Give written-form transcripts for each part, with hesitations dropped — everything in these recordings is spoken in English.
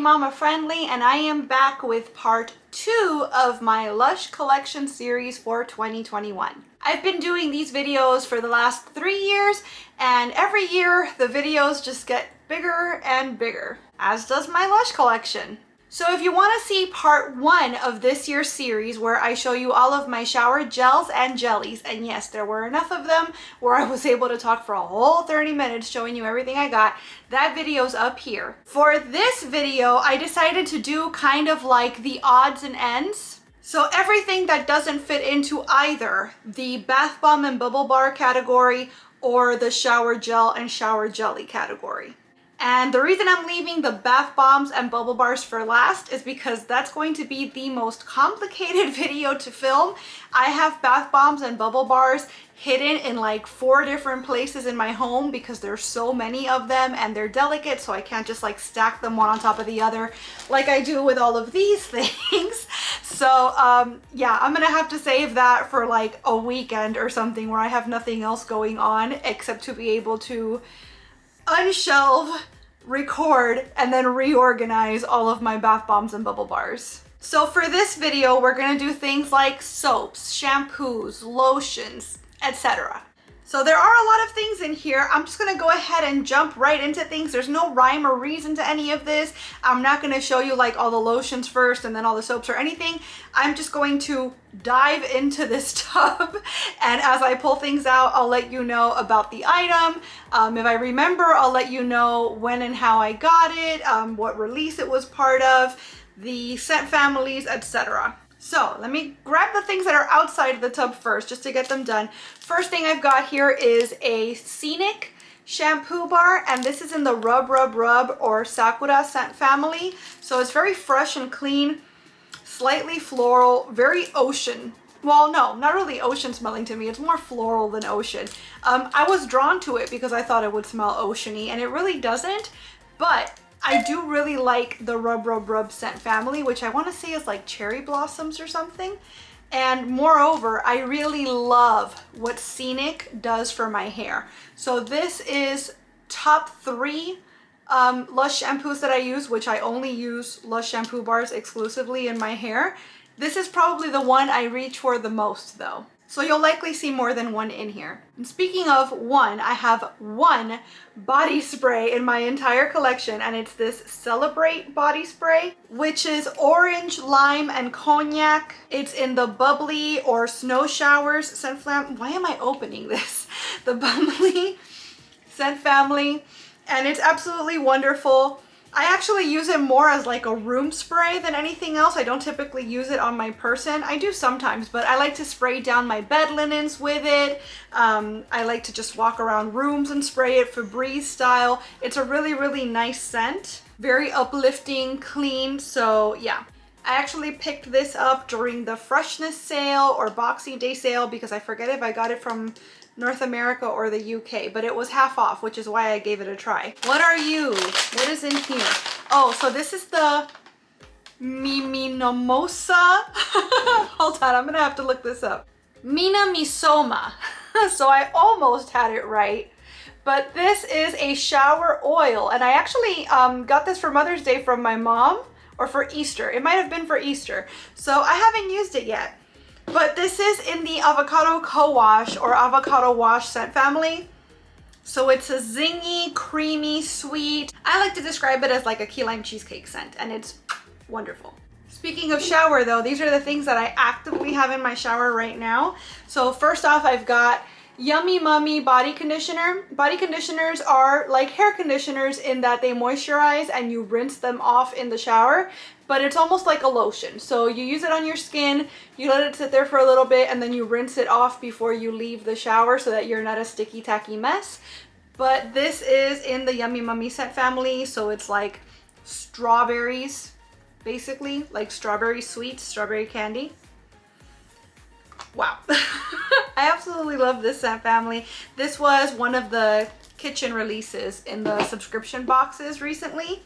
Mama Friendly, and I am back with part 2 of my Lush Collection series for 2021. I've been doing these videos for the last 3 years, and every year the videos just get bigger and bigger, as does my Lush collection. So if you want to see part 1 of this year's series where I show you all of my shower gels and jellies, and yes, there were enough of them where I was able to talk for a whole 30 minutes showing you everything I got, that video's up here. For this video, I decided to do kind of like the odds and ends. So everything that doesn't fit into either the bath bomb and bubble bar category or the shower gel and shower jelly category. And the reason I'm leaving the bath bombs and bubble bars for last is because that's going to be the most complicated video to film. I have bath bombs and bubble bars hidden in like 4 different places in my home because there's so many of them and they're delicate, so I can't just like stack them one on top of the other like I do with all of these things. So yeah, I'm gonna have to save that for like a weekend or something where I have nothing else going on except to be able to unshelve, record, and then reorganize all of my bath bombs and bubble bars. So for this video, we're gonna do things like soaps, shampoos, lotions, etc. So there are a lot of things in here. I'm just gonna go ahead and jump right into things. There's no rhyme or reason to any of this. I'm not gonna show you like all the lotions first and then all the soaps or anything. I'm just going to dive into this tub, and as I pull things out, I'll let you know about the item. If I remember, I'll let you know when and how I got it, what release it was part of, the scent families, etc. So let me grab the things that are outside the tub first, just to get them done. First thing I've got here is a Scenic shampoo bar, and this is in the Rub Rub Rub or Sakura scent family. So it's very fresh and clean, slightly floral, very ocean. Well, no, not really ocean smelling to me. It's more floral than ocean. I was drawn to it because I thought it would smell oceany, and it really doesn't, but I do really like the Rub Rub Rub scent family, which I want to say is like cherry blossoms or something. And moreover, I really love what Scenic does for my hair. So this is top 3 Lush shampoos that I use, which I only use Lush shampoo bars exclusively in my hair. This is probably the one I reach for the most though. So you'll likely see more than one in here. And speaking of one, I have one body spray in my entire collection, and it's this Celebrate body spray, which is orange, lime, and cognac. It's in the bubbly or snow showers scent family. Why am I opening this? The bubbly scent family, and it's absolutely wonderful. I actually use it more as like a room spray than anything else. I don't typically use it on my person. I do sometimes, but I like to spray down my bed linens with it. I like to just walk around rooms and spray it Febreze style. It's a really, really nice scent. Very uplifting, clean, so yeah. I actually picked this up during the freshness sale or Boxing Day sale because I forget if I got it from North America or the UK, but it was half off, which is why I gave it a try. What are you? What is in here? Oh, so this is the Miminomosa. Hold on, I'm gonna have to look this up. Minamisoma. So I almost had it right. But this is a shower oil, and I actually got this for Mother's Day from my mom, or for Easter. It might have been for Easter. So I haven't used it yet. But this is in the Avocado Co-Wash or Avocado Wash scent family. So it's a zingy, creamy, sweet. I like to describe it as like a key lime cheesecake scent, and it's wonderful. Speaking of shower though, these are the things that I actively have in my shower right now. So first off, I've got Yummy Mummy body conditioner. Body conditioners are like hair conditioners in that they moisturize and you rinse them off in the shower, but it's almost like a lotion. So you use it on your skin, you let it sit there for a little bit, and then you rinse it off before you leave the shower so that you're not a sticky tacky mess. But this is in the Yummy Mummy scent family, so it's like strawberries, basically, like strawberry sweets, strawberry candy. Wow. I absolutely love this scent family. This was one of the kitchen releases in the subscription boxes recently.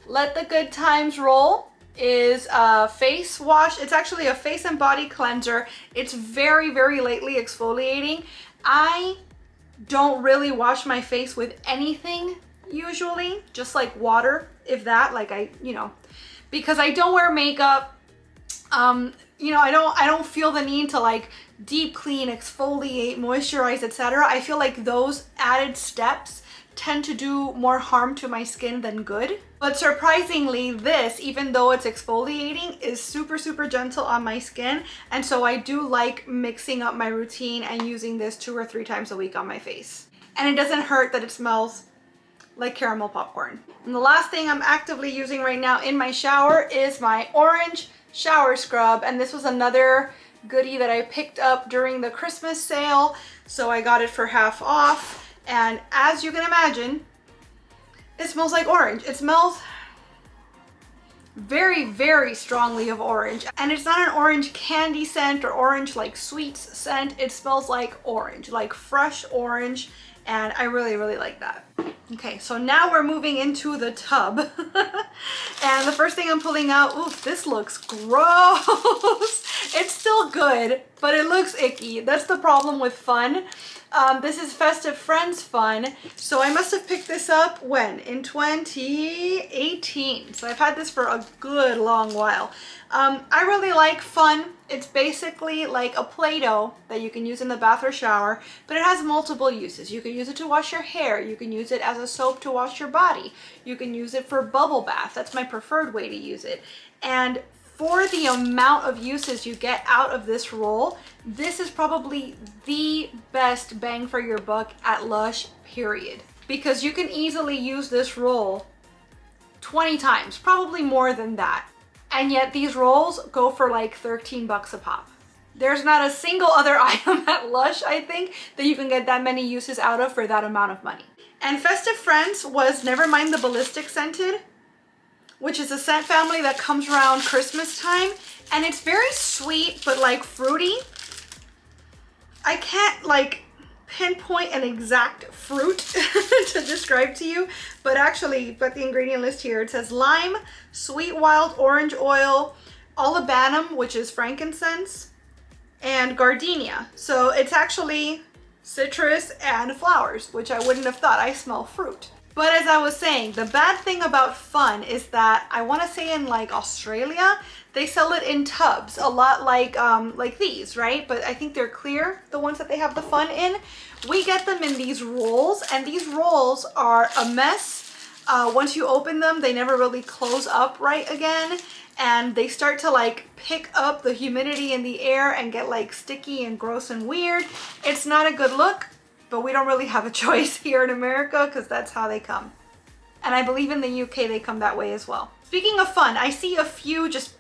Let the Good Times Roll is a face wash. It's actually a face and body cleanser. It's very, very lightly exfoliating. I don't really wash my face with anything usually, just like water, if that, like because I don't wear makeup. I don't feel the need to like deep clean, exfoliate, moisturize, etc. I feel like those added steps tend to do more harm to my skin than good. But surprisingly, this, even though it's exfoliating, is super, super gentle on my skin. And so I do like mixing up my routine and using this 2 or 3 times a week on my face. And it doesn't hurt that it smells like caramel popcorn. And the last thing I'm actively using right now in my shower is my orange shower scrub. And this was another goodie that I picked up during the Christmas sale. So I got it for half off. And as you can imagine, it smells like orange. It smells very, very strongly of orange. And it's not an orange candy scent or orange like sweets scent. It smells like orange, like fresh orange. And I really, really like that. Okay, so now we're moving into the tub. And the first thing I'm pulling out, ooh, this looks gross. It's still good, but it looks icky. That's the problem with Fun. This is Festive Friends Fun. So I must have picked this up when? In 2018. So I've had this for a good long while. I really like Fun. It's basically like a Play-Doh that you can use in the bath or shower, but it has multiple uses. You can use it to wash your hair. You can use it as a soap to wash your body. You can use it for bubble bath. That's my preferred way to use it. And for the amount of uses you get out of this roll, this is probably the best bang for your buck at Lush, period. Because you can easily use this roll 20 times, probably more than that. And yet these rolls go for like 13 bucks a pop. There's not a single other item at Lush, I think, that you can get that many uses out of for that amount of money. And Festive Friends was Nevermind the Ballistic Scented, which is a scent family that comes around Christmas time. And it's very sweet, but like fruity. I can't like pinpoint an exact fruit to describe to you, but actually, but the ingredient list here, it says lime, sweet wild orange oil, olibanum, which is frankincense, and gardenia. So it's actually citrus and flowers, which I wouldn't have thought. I smell fruit. But as I was saying, the bad thing about Fun is that I want to say in like Australia, they sell it in tubs, a lot like these, right? But I think they're clear, the ones that they have the Fun in. We get them in these rolls, and these rolls are a mess. Once you open them, they never really close up right again. And they start to like pick up the humidity in the air and get like sticky and gross and weird. It's not a good look. But we don't really have a choice here in America because that's how they come. And I believe in the UK they come that way as well. Speaking of Fun, I see a few just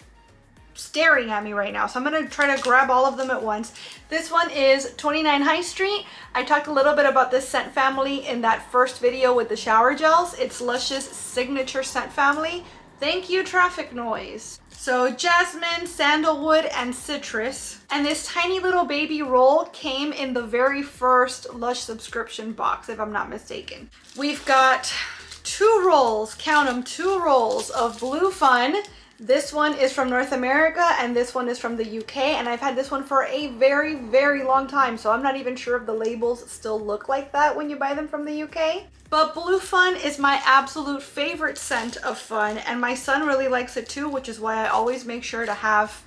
staring at me right now. So I'm gonna try to grab all of them at once. This one is 29 High Street. I talked a little bit about this scent family in that first video with the shower gels. It's Lush's signature scent family. Thank you, traffic noise. So jasmine, sandalwood, and citrus. And this tiny little baby roll came in the very first Lush subscription box, if I'm not mistaken. We've got 2 rolls, count them, 2 rolls of Blue Fun. This one is from North America and this one is from the UK. And I've had this one for a very, very long time. So I'm not even sure if the labels still look like that when you buy them from the UK. But Blue Fun is my absolute favorite scent of Fun, and my son really likes it too, which is why I always make sure to have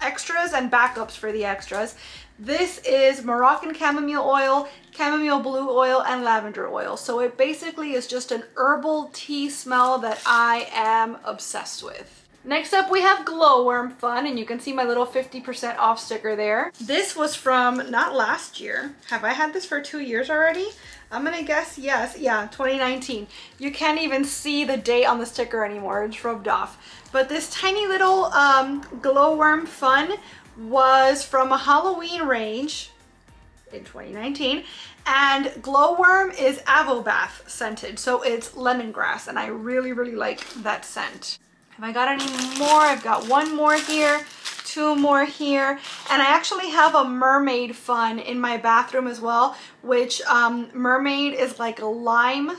extras and backups for the extras. This is Moroccan chamomile oil, chamomile blue oil, and lavender oil. So it basically is just an herbal tea smell that I am obsessed with. Next up we have Glowworm Fun, and you can see my little 50% off sticker there. This was from, not last year. Have I had this for 2 years already? I'm gonna guess yes, yeah, 2019. You can't even see the date on the sticker anymore, it's rubbed off. But this tiny little Glowworm Fun was from a Halloween range in 2019. And Glowworm is Avobath scented, so it's lemongrass, and I really, really like that scent. Have I got any more? I've got 1 more here, 2 more here, and I actually have a Mermaid Fun in my bathroom as well, which Mermaid is like a lime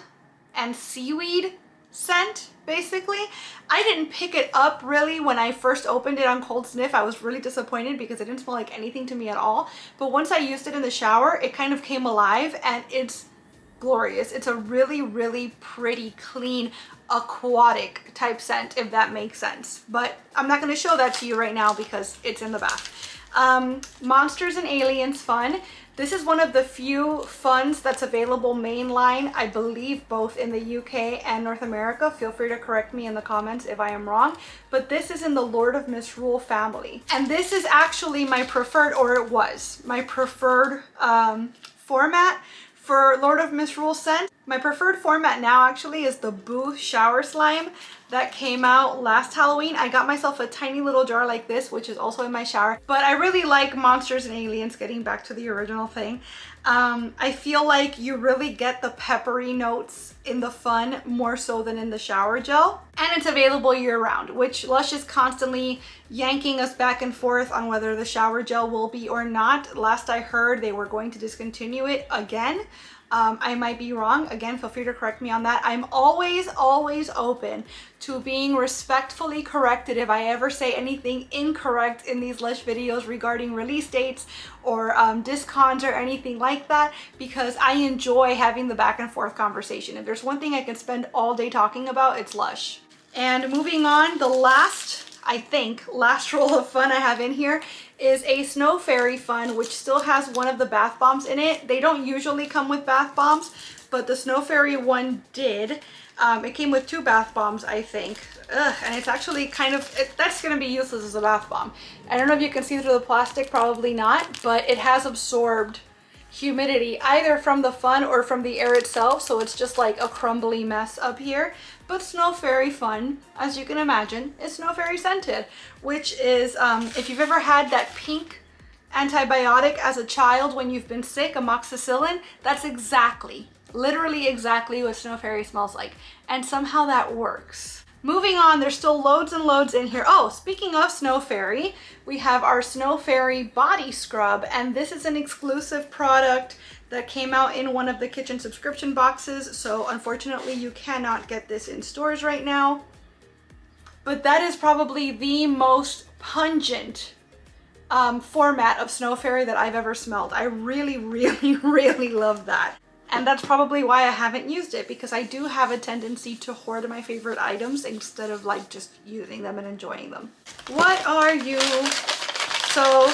and seaweed scent, basically. I didn't pick it up really when I first opened it on Cold Sniff. I was really disappointed because it didn't smell like anything to me at all, but once I used it in the shower, it kind of came alive, and it's glorious. It's a really, really pretty, clean, aquatic type scent, if that makes sense. But I'm not going to show that to you right now because it's in the bath. Monsters and Aliens Fun. This is one of the few Funs that's available mainline, I believe both in the UK and North America. Feel free to correct me in the comments if I am wrong. But this is in the Lord of Misrule family. And this is actually my preferred, or it was, my preferred format for Lord of Misrule scent. My preferred format now actually is the Boo Shower Slime that came out last Halloween. I got myself a tiny little jar like this, which is also in my shower. But I really like Monsters and Aliens, getting back to the original thing. I feel like you really get the peppery notes in the Fun more so than in the shower gel. And it's available year-round, which Lush is constantly yanking us back and forth on whether the shower gel will be or not. Last I heard, they were going to discontinue it again. I might be wrong. Again, feel free to correct me on that. I'm always open to being respectfully corrected if I ever say anything incorrect in these Lush videos regarding release dates or discons or anything like that, because I enjoy having the back and forth conversation. If there's one thing I can spend all day talking about, it's Lush. And moving on, the last, I think, last roll of Fun I have in here is a Snow Fairy Fun, which still has one of the bath bombs in it. They don't usually come with bath bombs, but the Snow Fairy one did. It came with 2 bath bombs, I think. Ugh, and it's actually kind of, that's gonna be useless as a bath bomb. I don't know if you can see through the plastic, probably not, but it has absorbed humidity either from the Fun or from the air itself, so it's just like a crumbly mess up here. But Snow Fairy Fun, as you can imagine, is Snow Fairy scented, which is, if you've ever had that pink antibiotic as a child when you've been sick, amoxicillin, that's exactly, literally exactly what Snow Fairy smells like. And somehow that works. Moving on, there's still loads and loads in here. Oh, speaking of Snow Fairy, we have our Snow Fairy Body Scrub, and this is an exclusive product that came out in one of the kitchen subscription boxes, so unfortunately you cannot get this in stores right now. But that is probably the most pungent format of Snow Fairy that I've ever smelled. I really, really love that. And that's probably why I haven't used it, because I do have a tendency to hoard my favorite items instead of like just using them and enjoying them. What are you? So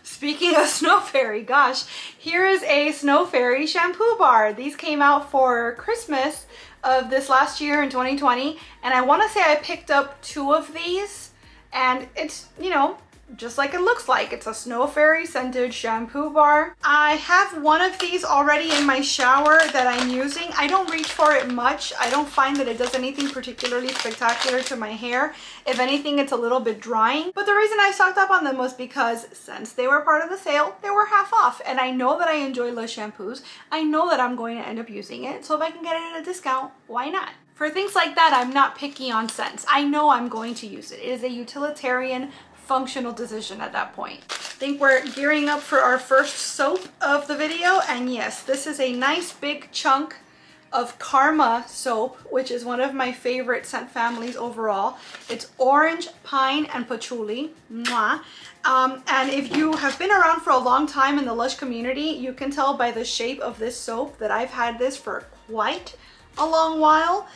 speaking of Snow Fairy, gosh, here is a Snow Fairy shampoo bar. These came out for Christmas of this last year in 2020. And I want to say I picked up 2 of these, and it's, you know, just like it looks like. It's a Snow Fairy scented shampoo bar. I have one of these already in my shower that I'm using. I don't reach for it much. I don't find that it does anything particularly spectacular to my hair. If anything, it's a little bit drying. But the reason I stocked up on them was because since they were part of the sale, they were half off. And I know that I enjoy Lush shampoos. I know that I'm going to end up using it. So if I can get it at a discount, why not? For things like that, I'm not picky on scents. I know I'm going to use it. It is a utilitarian, functional decision at that point. I think we're gearing up for our first soap of the video, and yes, this is a nice big chunk of Karma soap, which is one of my favorite scent families overall. It's orange, pine, and patchouli. Mwah. And if you have been around for a long time in the Lush community, you can tell by the shape of this soap that I've had this for quite a long while.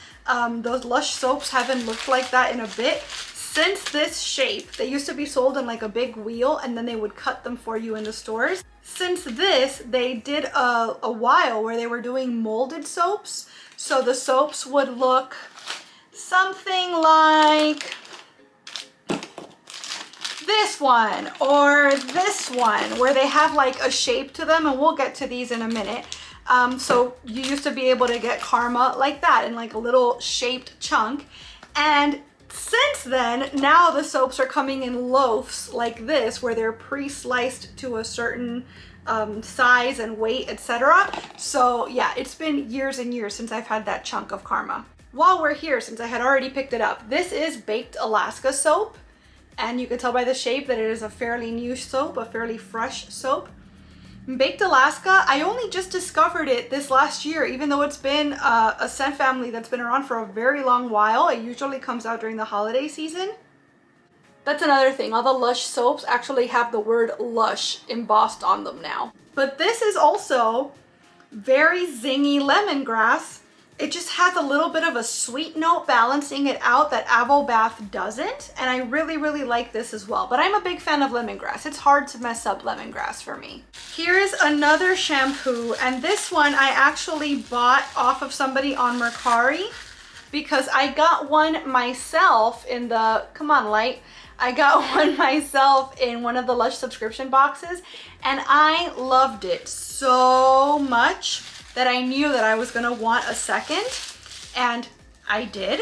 Those Lush soaps haven't looked like that in a bit. Since this shape, they used to be sold in like a big wheel and then they would cut them for you in the stores. Since this, they did a while where they were doing molded soaps. So the soaps would look something like this one or this one, where they have like a shape to them, and we'll get to these in a minute. So you used to be able to get Karma like that in like a little shaped chunk. And since then, now the soaps are coming in loaves like this, where they're pre-sliced to a certain size and weight, etc. So yeah, it's been years and years since I've had that chunk of Karma. While we're here, since I had already picked it up, this is Baked Alaska soap. And you can tell by the shape that it is a fairly new soap, a fairly fresh soap. Baked Alaska, I only just discovered it this last year, even though it's been a scent family that's been around for a very long while. It usually comes out during the holiday season. That's another thing. All the Lush soaps actually have the word Lush embossed on them now. But this is also very zingy lemongrass. It just has a little bit of a sweet note balancing it out that Avo Bath doesn't. And I really, really like this as well. But I'm a big fan of lemongrass. It's hard to mess up lemongrass for me. Here's another shampoo. And this one I actually bought off of somebody on Mercari because I got one myself in the, come on light. I got one myself in one of the Lush subscription boxes. And I loved it so much that I knew that I was gonna want a second, and I did.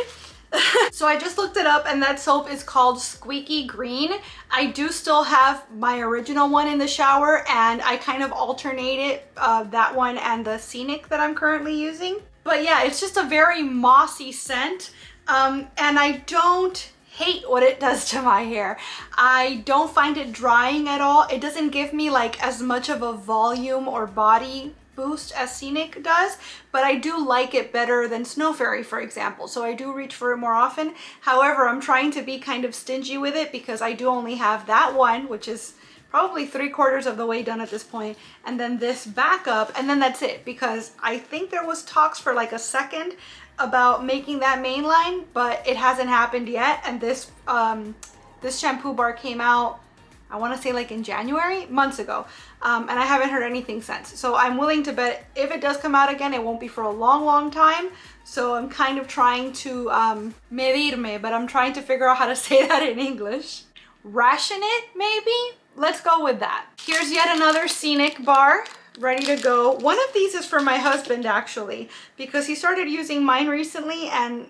So I just looked it up, and that soap is called Squeaky Green. I do still have my original one in the shower, and I kind of alternated that one and the Scenic that I'm currently using. But yeah, it's just a very mossy scent, and I don't hate what it does to my hair. I don't find it drying at all. It doesn't give me like as much of a volume or body boost as Scenic does, but I do like it better than Snow Fairy, for example. So I do reach for it more often. However, I'm trying to be kind of stingy with it because I do only have that one, which is probably 3/4 of the way done at this point, and then this backup, and then that's it, because I think there was talks for like a second about making that main line, but it hasn't happened yet. And this this shampoo bar came out, I want to say like in January, months ago, and I haven't heard anything since. So I'm willing to bet if it does come out again, it won't be for a long time. So I'm kind of trying to medirme, but I'm trying to figure out how to say that in English. Ration it, maybe? Let's go with that. Here's yet another Scenic bar ready to go. One of these is for my husband actually, because he started using mine recently, and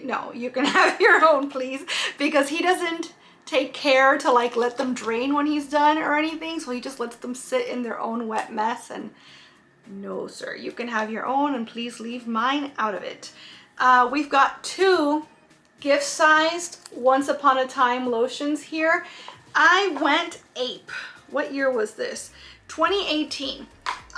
no, you can have your own please, because he doesn't take care to like let them drain when he's done or anything, so he just lets them sit in their own wet mess. And no sir, you can have your own, and please leave mine out of it. We've got two gift-sized Once Upon a Time lotions here. I went ape. What year was this? 2018.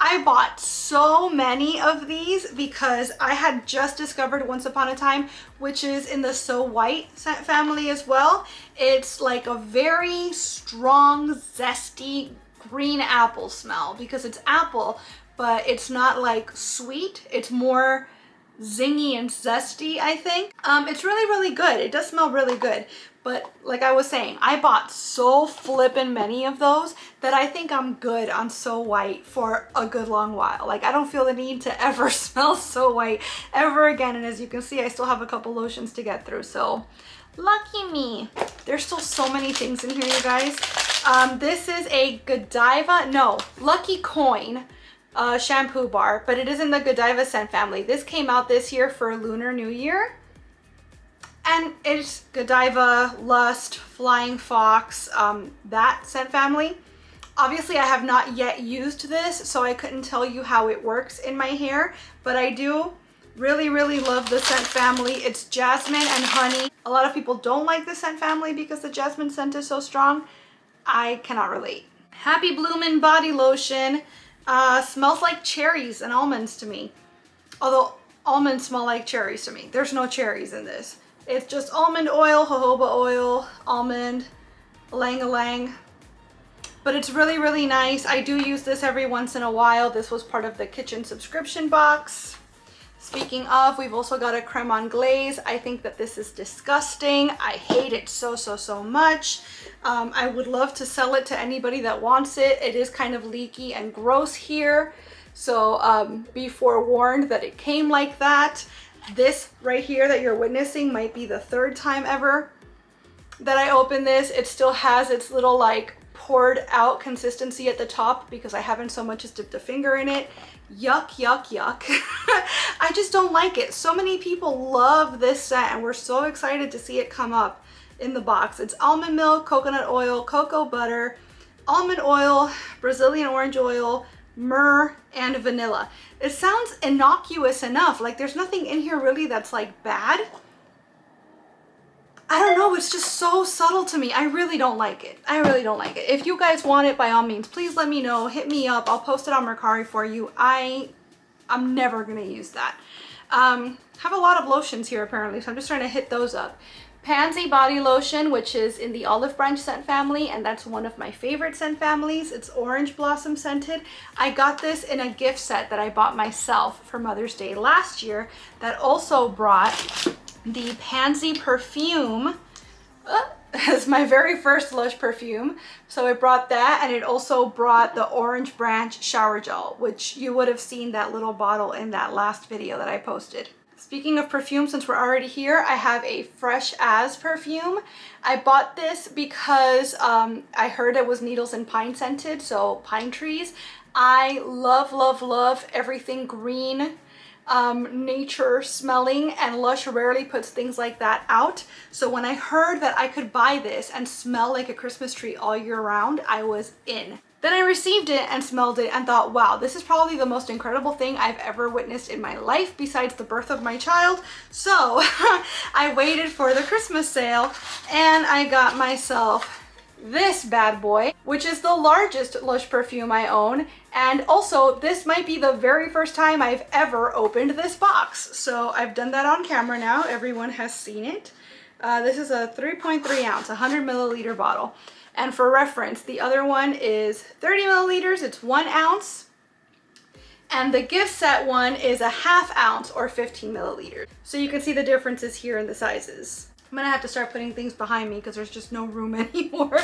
I bought so many of these because I had just discovered Once Upon a Time, which is in the So White scent family as well. It's like a very strong, zesty green apple smell because it's apple, but it's not like sweet. It's more zingy and zesty, I think. It's really good. It does smell really good. But like I was saying, I bought so flippin' many of those that I think I'm good on So White for a good long while. Like I don't feel the need to ever smell So White ever again. And as you can see, I still have a couple lotions to get through. So lucky me. There's still so many things in here, you guys. This is a Godiva, no, Lucky Coin shampoo bar, but it is in the Godiva scent family. This came out this year for Lunar New Year. And it's Godiva, Lust, Flying Fox, that scent family. Obviously, I have not yet used this, so I couldn't tell you how it works in my hair, but I do really love the scent family. It's jasmine and honey. A lot of people don't like the scent family because the jasmine scent is so strong. I cannot relate. Happy Bloomin' body lotion. Smells like cherries and almonds to me. Although almonds smell like cherries to me. There's no cherries in this. It's just almond oil, jojoba oil, almond, ylang-ylang. But it's really nice. I do use this every once in a while. This was part of the kitchen subscription box. Speaking of, we've also got a creme anglaise. I think that this is disgusting. I hate it so much. I would love to sell it to anybody that wants it. It is kind of leaky and gross here. So be forewarned that it came like that. This right here that you're witnessing might be the 3rd time ever that I open this. It still has its little like poured out consistency at the top because I haven't so much as dipped a finger in it. Yuck. I just don't like it. So many people love this scent and we're so excited to see it come up in the box. It's almond milk, coconut oil, cocoa butter, almond oil, Brazilian orange oil, myrrh, and vanilla. It sounds innocuous enough. Like there's nothing in here really that's like bad. I don't know, it's just so subtle to me. I really don't like it. I really don't like it. If you guys want it, by all means, please let me know. Hit me up. I'll post it on Mercari for you. I'm never gonna use that. Have a lot of lotions here apparently, so I'm just trying to hit those up. Pansy body lotion, which is in the olive branch scent family, and that's one of my favorite scent families. It's orange blossom scented. I got this in a gift set that I bought myself for Mother's Day last year that also brought the Pansy perfume as my very first Lush perfume. So it brought that, and it also brought the orange branch shower gel, which you would have seen that little bottle in that last video that I posted. Speaking of perfume, since we're already here, I have a Fresh As perfume. I bought this because I heard it was needles and pine scented, so pine trees. I love, love, love everything green, nature smelling, and Lush rarely puts things like that out. So when I heard that I could buy this and smell like a Christmas tree all year round, I was in. Then I received it and smelled it and thought, wow, this is probably the most incredible thing I've ever witnessed in my life besides the birth of my child. So I waited for the Christmas sale and I got myself this bad boy, which is the largest Lush perfume I own. And also, this might be the very first time I've ever opened this box. So I've done that on camera now. Everyone has seen it. This is a 3.3 ounce, 100 milliliter bottle. And for reference, the other one is 30 milliliters, it's 1 ounce. And the gift set one is a ½ ounce or 15 milliliters. So you can see the differences here in the sizes. I'm gonna have to start putting things behind me because there's just no room anymore.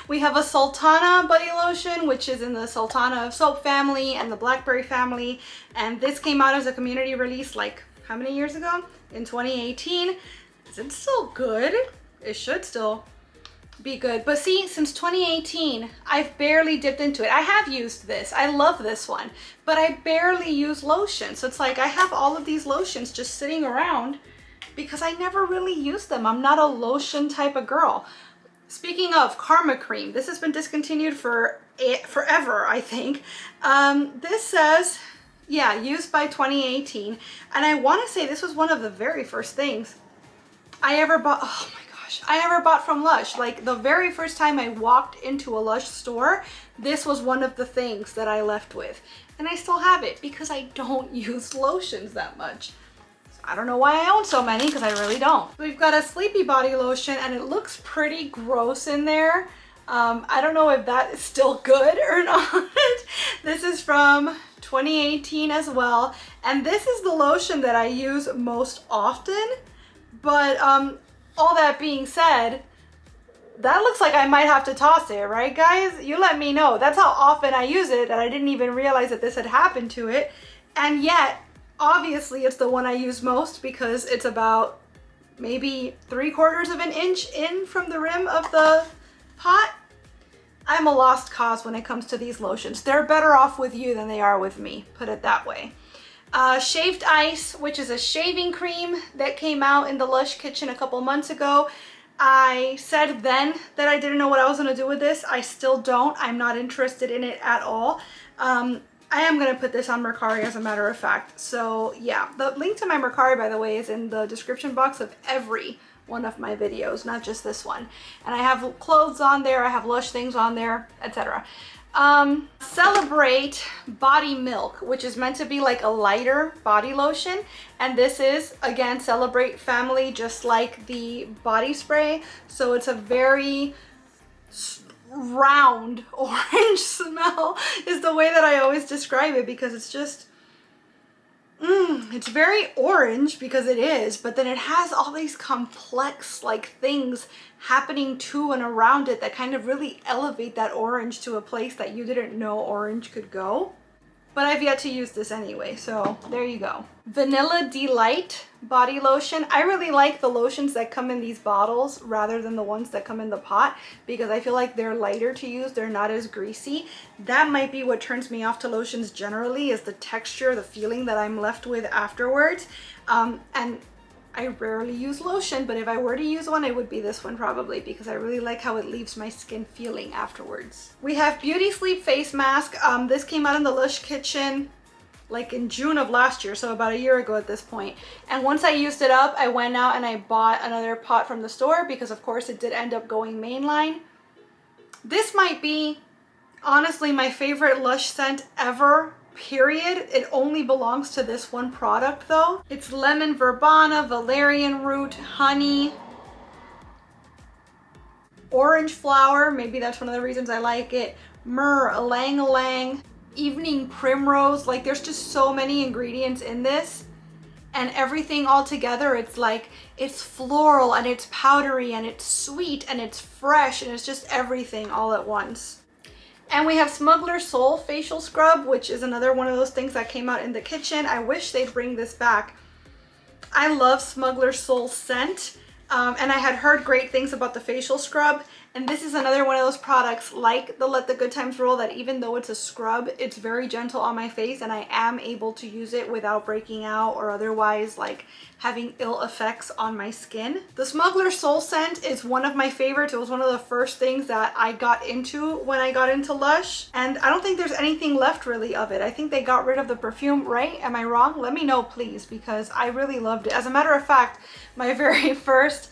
We have a Sultana body lotion, which is in the Sultana soap family and the Blackberry family. And this came out as a community release like how many years ago? In 2018. Is it still good? It should still be good. But see, since 2018, I've barely dipped into it. I have used this. I love this one, but I barely use lotion. So it's like I have all of these lotions just sitting around because I never really use them. I'm not a lotion type of girl. Speaking of Karma Cream, this has been discontinued for forever, I think. This says, yeah, used by 2018. And I want to say this was one of the very first things I ever bought. Oh my gosh, I ever bought from Lush. Like the very first time I walked into a Lush store, this was one of the things that I left with. And I still have it because I don't use lotions that much. I don't know why I own so many because I really don't. We've got a Sleepy body lotion and it looks pretty gross in there. I don't know if that is still good or not. This is from 2018 as well. And this is the lotion that I use most often. But all that being said, that looks like I might have to toss it, right guys? You let me know. That's how often I use it that I didn't even realize that this had happened to it. And yet, obviously it's the one I use most because it's about maybe 3/4 of an inch in from the rim of the pot. I'm a lost cause when it comes to these lotions. They're better off with you than they are with me, put it that way. Shaved Ice, which is a shaving cream that came out in the Lush kitchen a couple months ago. I said then that I didn't know what I was gonna do with this. I still don't. I'm not interested in it at all. I am gonna put this on Mercari as a matter of fact. So yeah, the link to my Mercari, by the way, is in the description box of every one of my videos, not just this one. And I have clothes on there, I have Lush things on there, etc. Celebrate Body Milk, which is meant to be like a lighter body lotion. And this is, again, Celebrate family, just like the body spray. So it's a very round orange smell is the way that I always describe it, because it's just it's very orange because it is, but then it has all these complex like things happening to and around it that kind of really elevate that orange to a place that you didn't know orange could go. But I've yet to use this anyway, so there you go. Vanilla Delight body lotion. I really like the lotions that come in these bottles rather than the ones that come in the pot because I feel like they're lighter to use. They're not as greasy. That might be what turns me off to lotions generally, is the texture, the feeling that I'm left with afterwards. And I rarely use lotion, but if I were to use one, it would be this one probably, because I really like how it leaves my skin feeling afterwards. We have Beauty Sleep Face Mask. This came out in the Lush kitchen like in June of last year, so about a year ago at this point. And once I used it up, I went out and I bought another pot from the store because of course it did end up going mainline. This might be honestly my favorite Lush scent ever. Period. It only belongs to this one product though. It's lemon verbena, valerian root, honey. orange flower, maybe that's one of the reasons I like it, myrrh, ylang ylang, evening primrose. Like there's just so many ingredients in this, and everything all together, it's like, it's floral and it's powdery and it's sweet and it's fresh and it's just everything all at once. And we have Smuggler Soul facial scrub, which is another one of those things that came out in the kitchen. I wish they'd bring this back. I love Smuggler Soul scent, and I had heard great things about the facial scrub. And this is another one of those products like the Let the Good Times Roll that even though it's a scrub, it's very gentle on my face and I am able to use it without breaking out or otherwise like having ill effects on my skin. The Smuggler Soul scent is one of my favorites. It was one of the first things that I got into when I got into Lush, and I don't think there's anything left really of it. I think they got rid of the perfume, right? Am I wrong? Let me know please, because I really loved it. As a matter of fact, my very first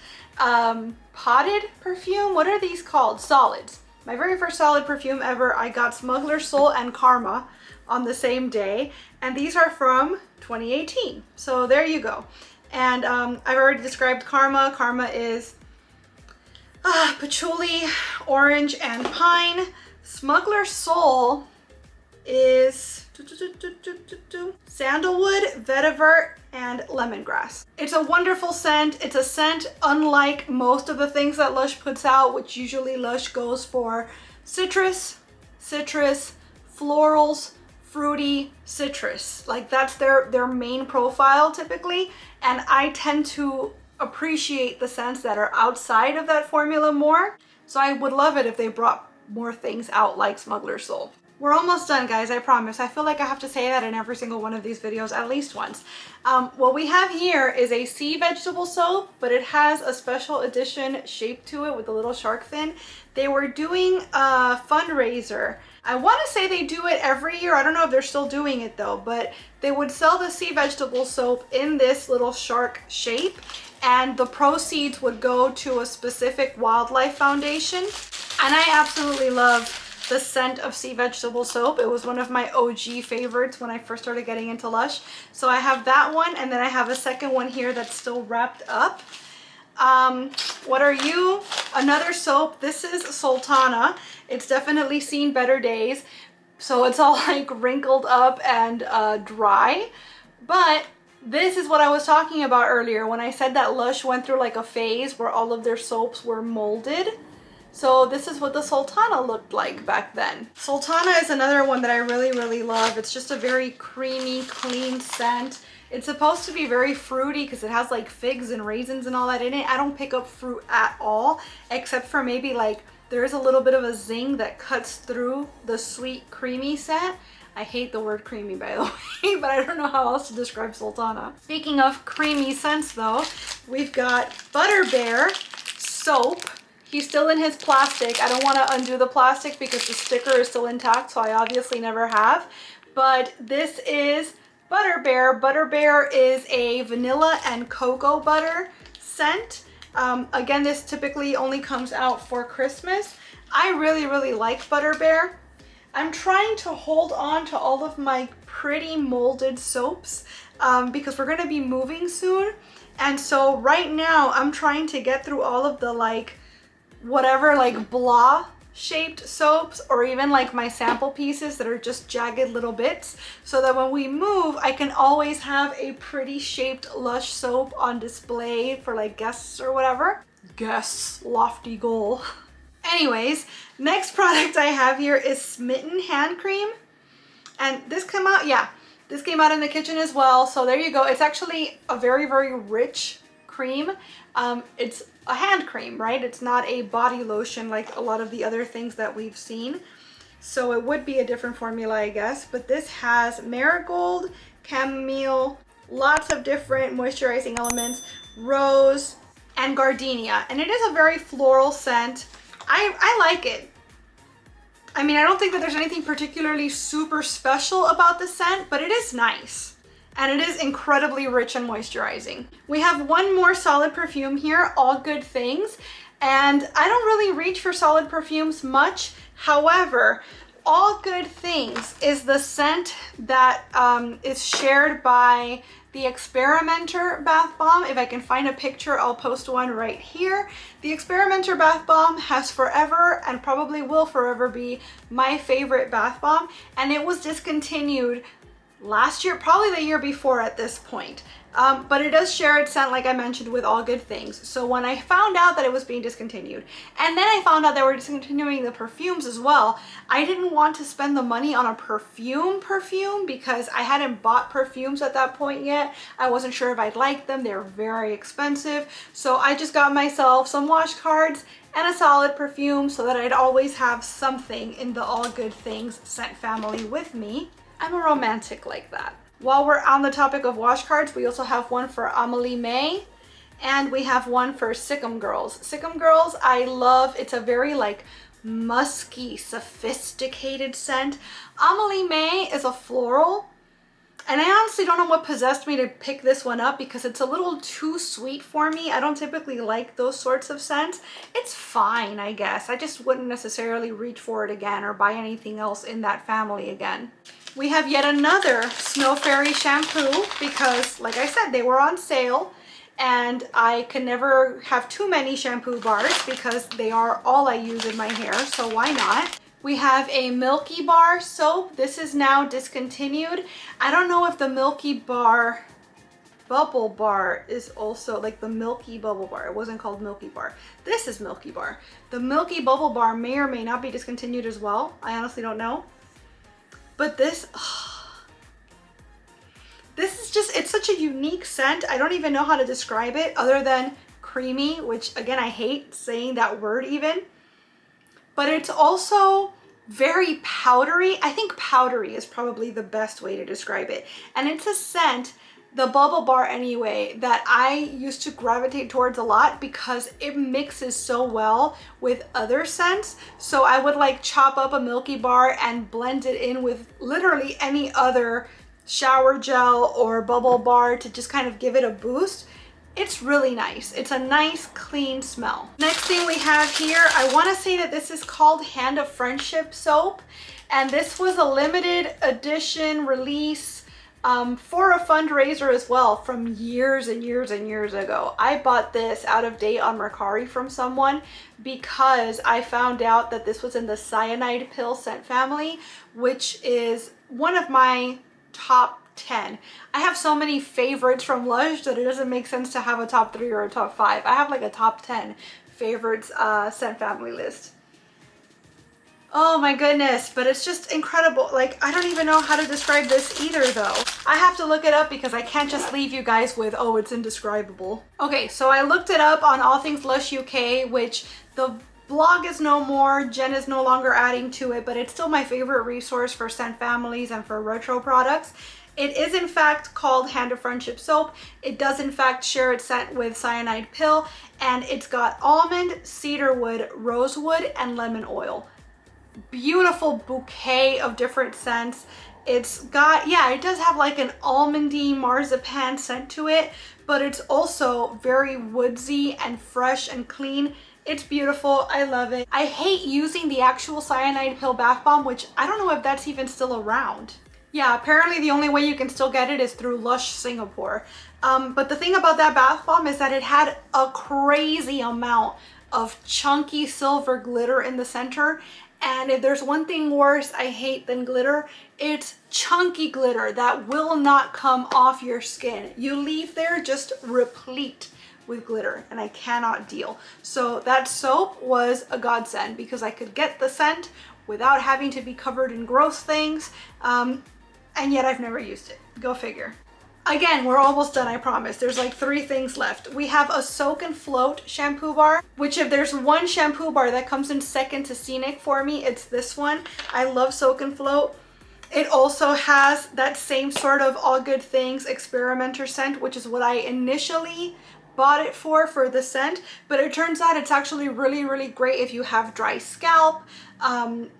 potted perfume, what are these called? Solids. My very first solid perfume ever, I got Smuggler Soul and Karma on the same day, and these are from 2018. So there you go. And I've already described Karma. Karma is patchouli, orange, and pine. Smuggler Soul is sandalwood, vetiver, and lemongrass. It's a wonderful scent. It's a scent unlike most of the things that Lush puts out, which usually Lush goes for citrus, florals, fruity, citrus. Like that's their main profile typically. And I tend to appreciate the scents that are outside of that formula more. So I would love it if they brought more things out like Smuggler Soul. We're almost done, guys, I promise. I feel like I have to say that in every single one of these videos at least once. What we have here is a sea vegetable soap, but it has a special edition shape to it with a little shark fin. They were doing a fundraiser. I want to say they do it every year. I don't know if they're still doing it though, but they would sell the sea vegetable soap in this little shark shape, and the proceeds would go to a specific wildlife foundation. And I absolutely love the scent of sea vegetable soap. It was one of my OG favorites when I first started getting into Lush. So I have that one, and then I have a second one here that's still wrapped up. What are you? Another soap. This is Sultana. It's definitely seen better days. So it's all like wrinkled up and dry. But this is what I was talking about earlier when I said that Lush went through like a phase where all of their soaps were molded. So this is what the Sultana looked like back then. Sultana is another one that I really love. It's just a very creamy, clean scent. It's supposed to be very fruity because it has like figs and raisins and all that in it. I don't pick up fruit at all, except for maybe like there is a little bit of a zing that cuts through the sweet, creamy scent. I hate the word creamy, by the way, but I don't know how else to describe Sultana. Speaking of creamy scents though, we've got Butter Bear soap. He's still in his plastic. I don't want to undo the plastic because the sticker is still intact, so I obviously never have. But this is Butter Bear. Butter Bear is a vanilla and cocoa butter scent. Again, this typically only comes out for Christmas. I really like Butter Bear. I'm trying to hold on to all of my pretty molded soaps because we're going to be moving soon. And so right now I'm trying to get through all of the like whatever like blah shaped soaps, or even like my sample pieces that are just jagged little bits, so that when we move I can always have a pretty shaped Lush soap on display for like guests or whatever. Guests, lofty goal. Anyways, next product I have here is Smitten hand cream, and this came out, this came out in the kitchen as well, so there you go. It's actually a very rich cream. It's a hand cream, right? It's not a body lotion like a lot of the other things that we've seen. So it would be a different formula, I guess. But this has marigold, chamomile, lots of different moisturizing elements, rose, and gardenia. And it is a very floral scent. I like it. I mean, I don't think that there's anything particularly super special about the scent, but it is nice. And it is incredibly rich and moisturizing. We have one more solid perfume here, All Good Things. And I don't really reach for solid perfumes much. However, All Good Things is the scent that is shared by the Experimenter Bath Bomb. If I can find a picture, I'll post one right here. The Experimenter Bath Bomb has forever and probably will forever be my favorite bath bomb, and it was discontinued last year, probably the year before at this point. But it does share its scent, like I mentioned, with All Good Things. So when I found out that it was being discontinued, and then I found out they were discontinuing the perfumes as well, I didn't want to spend the money on a perfume because I hadn't bought perfumes at that point yet. I wasn't sure if I'd like them. They're very expensive. So I just got myself some wash cards and a solid perfume so that I'd always have something in the All Good Things scent family with me. I'm a romantic like that. While we're on the topic of wash cards, we also have one for Amelie May, and we have one for Sikkim Girls. Sikkim Girls, I love. It's a very like musky, sophisticated scent. Amelie May is a floral, and I honestly don't know what possessed me to pick this one up because it's a little too sweet for me. I don't typically like those sorts of scents. It's fine, I guess. I just wouldn't necessarily reach for it again or buy anything else in that family again. We have yet another Snow Fairy shampoo because, like I said, they were on sale, and I can never have too many shampoo bars because they are all I use in my hair, so why not? We have a Milky Bar soap. This is now discontinued. I don't know if the Milky Bar Bubble Bar is also like the Milky Bubble Bar. It wasn't called Milky Bar. This is Milky Bar. The Milky Bubble Bar may or may not be discontinued as well. I honestly don't know. But this is just, it's such a unique scent. I don't even know how to describe it other than creamy, which again, I hate saying that word even. But it's also very powdery. I think powdery is probably the best way to describe it. And it's a scent, the Bubble Bar anyway, that I used to gravitate towards a lot because it mixes so well with other scents. So I would like chop up a Milky Bar and blend it in with literally any other shower gel or bubble bar to just kind of give it a boost. It's really nice. It's a nice clean smell. Next thing we have here, I want to say that this is called Hand of Friendship soap, and this was a limited edition release for a fundraiser as well from years and years and years ago. I bought this out of date on Mercari from someone because I found out that this was in the cyanide pill scent family, which is one of my top 10. I have so many favorites from Lush that it doesn't make sense to have a top 3 or a top 5. I have like a top 10 favorites scent family list. Oh my goodness, but it's just incredible. Like, I don't even know how to describe this either though. I have to look it up because I can't just leave you guys with, oh, it's indescribable. Okay, so I looked it up on All Things Lush UK, which the blog is no more, Jen is no longer adding to it, but it's still my favorite resource for scent families and for retro products. It is in fact called Hand of Friendship soap. It does in fact share its scent with cyanide pill, and it's got almond, cedarwood, rosewood, and lemon oil. Beautiful bouquet of different scents. It's got, yeah, it does have like an almondy marzipan scent to it, but it's also very woodsy and fresh and clean. It's beautiful. I love it. I hate using the actual cyanide pill bath bomb, which I don't know if that's even still around. Yeah, apparently the only way you can still get it is through Lush Singapore. But the thing about that bath bomb is that it had a crazy amount of chunky silver glitter in the center. And if there's one thing worse I hate than glitter, it's chunky glitter that will not come off your skin. You leave there just replete with glitter, and I cannot deal. So that soap was a godsend because I could get the scent without having to be covered in gross things, and yet I've never used it. Go figure. Again, we're almost done, I promise. There's like 3 things left. We have a Soak and Float shampoo bar, which if there's one shampoo bar that comes in second to Scenic for me, it's this one. I love Soak and Float. It also has that same sort of All Good Things experimenter scent, which is what I initially bought it for the scent, but it turns out it's actually really, really great if you have dry scalp.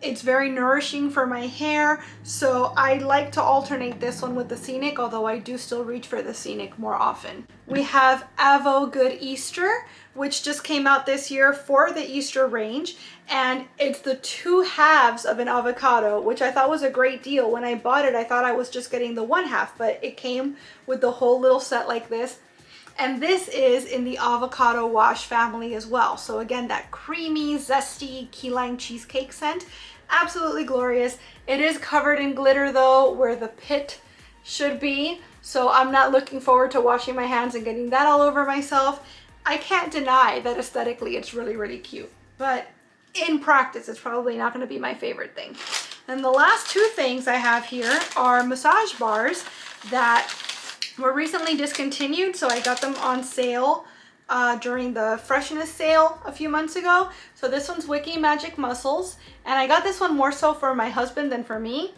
It's very nourishing for my hair, so I like to alternate this one with the Scenic, although I do still reach for the Scenic more often. We have Avo Good Easter, which just came out this year for the Easter range, and it's the 2 halves of an avocado, which I thought was a great deal. When I bought it, I thought I was just getting the 1 half, but it came with the whole little set like this. And this is in the avocado wash family as well. So again, that creamy, zesty key lime cheesecake scent, absolutely glorious. It is covered in glitter though, where the pit should be. So I'm not looking forward to washing my hands and getting that all over myself. I can't deny that aesthetically it's really, really cute, but in practice, it's probably not going to be my favorite thing. And the last 2 things I have here are massage bars that were recently discontinued, so I got them on sale during the freshness sale a few months ago. So this one's Wiki Magic Muscles, and I got this one more so for my husband than for me.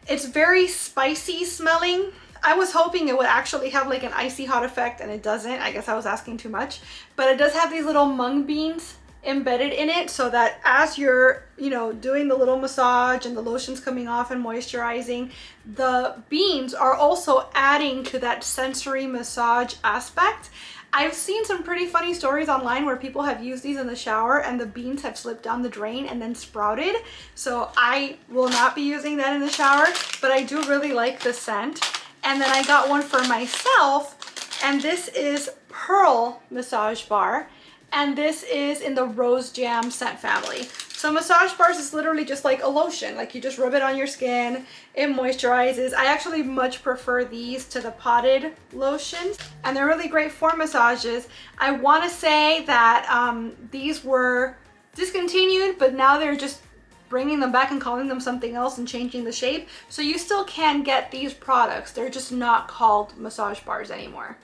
It's very spicy smelling. I was hoping it would actually have like an icy hot effect, and it doesn't. I guess I was asking too much, but it does have these little mung beans embedded in it, so that as you're, you know, doing the little massage and the lotion's coming off and moisturizing, the beans are also adding to that sensory massage aspect. I've seen some pretty funny stories online where people have used these in the shower and the beans have slipped down the drain and then sprouted. So I will not be using that in the shower, but I do really like the scent. And then I got one for myself, and this is Pearl Massage Bar. And this is in the Rose Jam scent family. So massage bars is literally just like a lotion. Like you just rub it on your skin, it moisturizes. I actually much prefer these to the potted lotions, and they're really great for massages. I want to say that these were discontinued, but now they're just bringing them back and calling them something else and changing the shape. So you still can get these products. They're just not called massage bars anymore.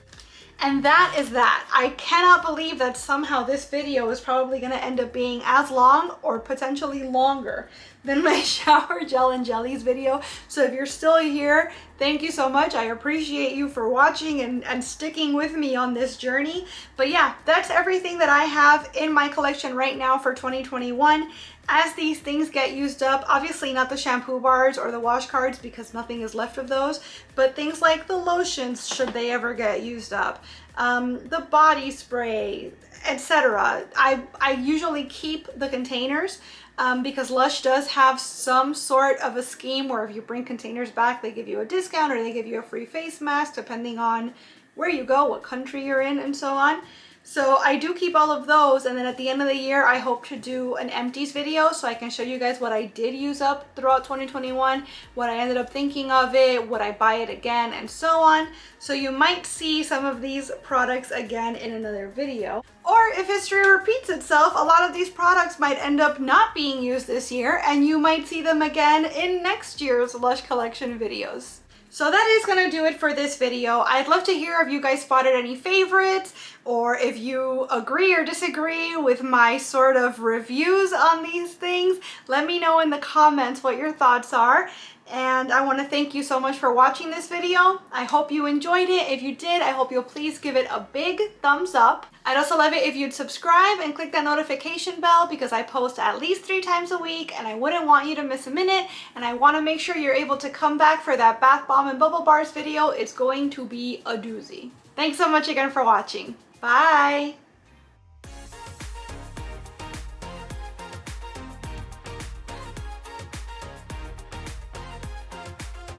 And that is that. I cannot believe that somehow this video is probably going to end up being as long or potentially longer than my shower gel and jellies video. So if you're still here, thank you so much. I appreciate you for watching and sticking with me on this journey. But yeah, that's everything that I have in my collection right now for 2021. As these things get used up, obviously not the shampoo bars or the wash cards because nothing is left of those, but things like the lotions, should they ever get used up, the body spray, etc. I usually keep the containers because Lush does have some sort of a scheme where if you bring containers back, they give you a discount or they give you a free face mask depending on where you go, what country you're in, and so on. So I do keep all of those, and then at the end of the year I hope to do an empties video so I can show you guys what I did use up throughout 2021, what I ended up thinking of it, would I buy it again, and so on. So you might see some of these products again in another video. Or if history repeats itself, a lot of these products might end up not being used this year and you might see them again in next year's Lush Collection videos. So that is going to do it for this video. I'd love to hear if you guys spotted any favorites, or if you agree or disagree with my sort of reviews on these things. Let me know in the comments what your thoughts are. And I want to thank you so much for watching this video. I hope you enjoyed it. If you did, I hope you'll please give it a big thumbs up. I'd also love it if you'd subscribe and click that notification bell because I post at least 3 times a week and I wouldn't want you to miss a minute. And I want to make sure you're able to come back for that bath bomb and bubble bars video. It's going to be a doozy. Thanks so much again for watching. Bye!